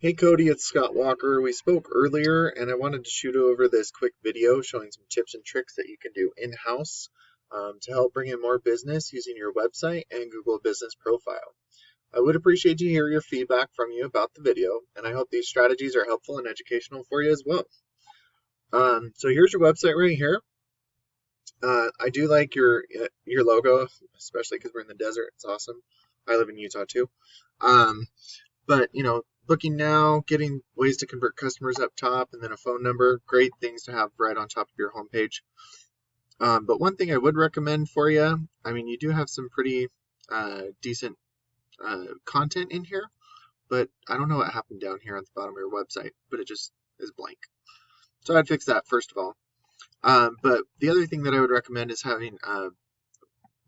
Hey Cody, it's Scott Walker. We spoke earlier and I wanted to shoot over this quick video showing some tips and tricks that you can do in-house to help bring in more business using your website and Google Business Profile. I would appreciate to hear your feedback from you about the video, and I hope these strategies are helpful and educational for you as well. So here's your website right here. I do like your logo, especially because we're in the desert. It's awesome. I live in Utah too. Um, But, booking now, getting ways to convert customers up top, and then a phone number, great things to have right on top of your homepage. But one thing I would recommend for you, you do have some pretty decent content in here, but I don't know what happened down here at the bottom of your website, but it just is blank. So I'd fix that first of all. But the other thing that I would recommend is having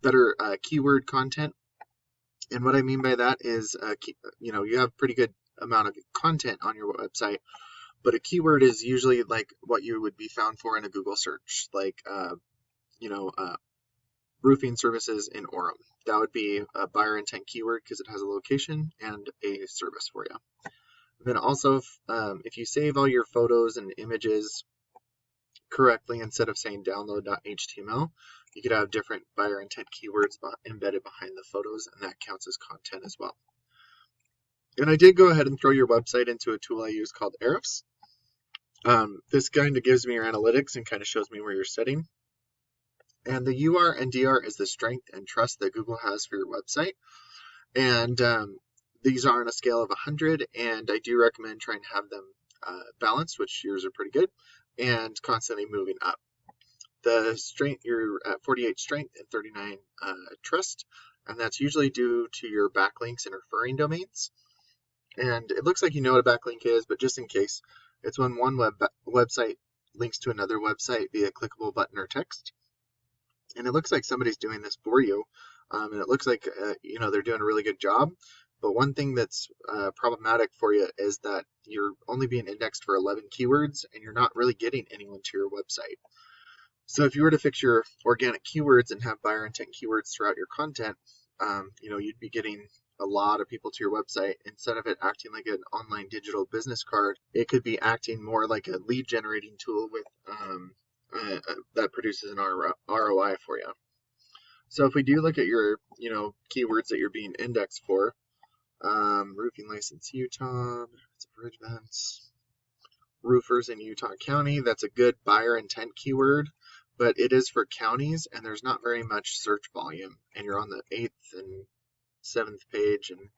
better keyword content. And what I mean by that is, you have pretty good amount of content on your website, but a keyword is usually like what you would be found for in a Google search, like, roofing services in Orem. That would be a buyer intent keyword because it has a location and a service for you. Then also, if you save all your photos and images correctly, instead of saying download.html, you could have different buyer intent keywords embedded behind the photos, and that counts as content as well. And I did go ahead and throw your website into a tool I use called Ahrefs. This kind of gives me your analytics and kind of shows me where you're sitting. And the UR and DR is the strength and trust that Google has for your website. And these are on a scale of 100, and I do recommend trying to have them balanced, which yours are pretty good, and constantly moving up. The strength, you're at 48 strength and 39 trust, and that's usually due to your backlinks and referring domains. And it looks like you know what a backlink is, but just in case, it's when one website links to another website via clickable button or text. And it looks like somebody's doing this for you, and it looks like they're doing a really good job. But one thing that's problematic for you is that you're only being indexed for 11 keywords, and you're not really getting anyone to your website. So if you were to fix your organic keywords and have buyer intent keywords throughout your content, you'd be getting a lot of people to your website. Instead of it acting like an online digital business card, it could be acting more like a lead generating tool with that produces an ROI for you. So if we do look at your, keywords that you're being indexed for, roofing license Utah, it's a bridge vents, roofers in Utah County, that's a good buyer intent keyword, but it is for counties and there's not very much search volume, and you're on the 8th and 7th page and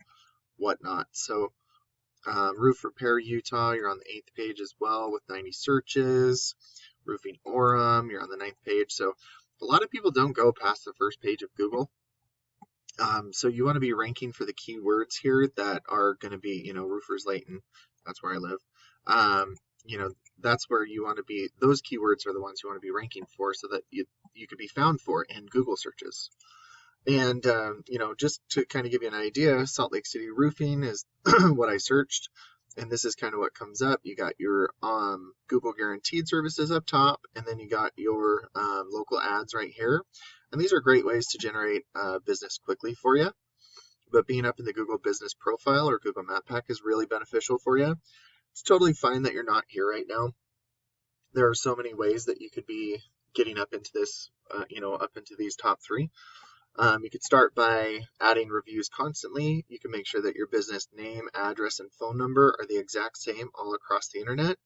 whatnot. So roof repair Utah, you're on the 8th page as well with 90 searches. Roofing Orem, you're on the 9th page. So a lot of people don't go past the first page of Google. So you want to be ranking for the keywords here that are going to be, roofers Layton, that's where I live. That's where you want to be. Those keywords are the ones you want to be ranking for so that you could be found for in Google searches. And, just to kind of give you an idea, Salt Lake City roofing is what I searched. And this is kind of what comes up. You got your Google guaranteed services up top, and then you got your local ads right here. And these are great ways to generate business quickly for you. But being up in the Google Business Profile or Google Map Pack is really beneficial for you. It's totally fine that you're not here right now. There are so many ways that you could be getting up into this, up into these top three. You could start by adding reviews constantly. You can make sure that your business name, address, and phone number are the exact same all across the internet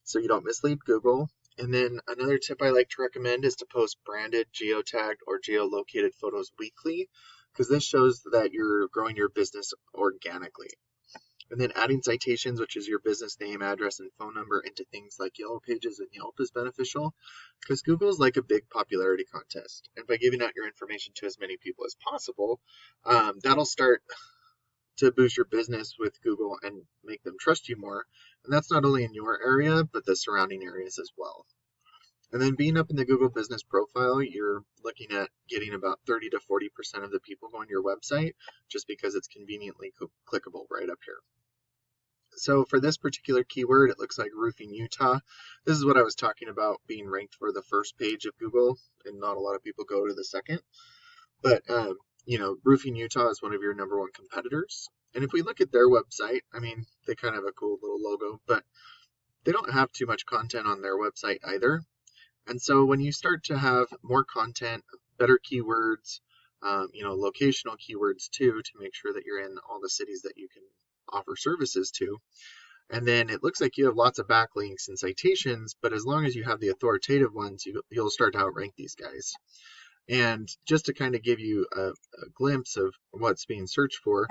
so you don't mislead Google. And then another tip I like to recommend is to post branded, geotagged, or geolocated photos weekly, because this shows that you're growing your business organically. And then adding citations, which is your business name, address, and phone number, into things like Yellow Pages and Yelp is beneficial because Google is like a big popularity contest. And by giving out your information to as many people as possible, that'll start to boost your business with Google and make them trust you more. And that's not only in your area, but the surrounding areas as well. And then being up in the Google Business Profile, you're looking at getting about 30 to 40% of the people going to your website just because it's conveniently clickable right up here. So for this particular keyword, it looks like roofing Utah. This is what I was talking about being ranked for the first page of Google, and not a lot of people go to the second. But, roofing Utah is one of your number one competitors. And if we look at their website, I mean, they kind of have a cool little logo, but they don't have too much content on their website either. And so when you start to have more content, better keywords, locational keywords too, to make sure that you're in all the cities that you can offer services to. And then it looks like you have lots of backlinks and citations, but as long as you have the authoritative ones, you'll start to outrank these guys. And just to kind of give you a glimpse of what's being searched for,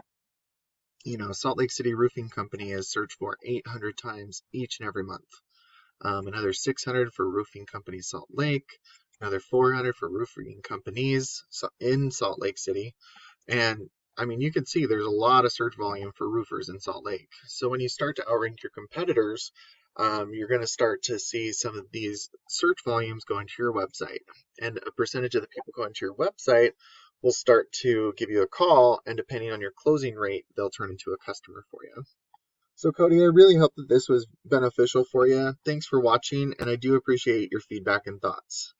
Salt Lake City Roofing Company is searched for 800 times each and every month. Another 600 for Roofing Company Salt Lake, another 400 for roofing companies in Salt Lake City. And I mean, you can see there's a lot of search volume for roofers in Salt Lake. So when you start to outrank your competitors, you're going to start to see some of these search volumes going to your website. And a percentage of the people going to your website will start to give you a call, and depending on your closing rate, they'll turn into a customer for you. So Cody, I really hope that this was beneficial for you. Thanks for watching, and I do appreciate your feedback and thoughts.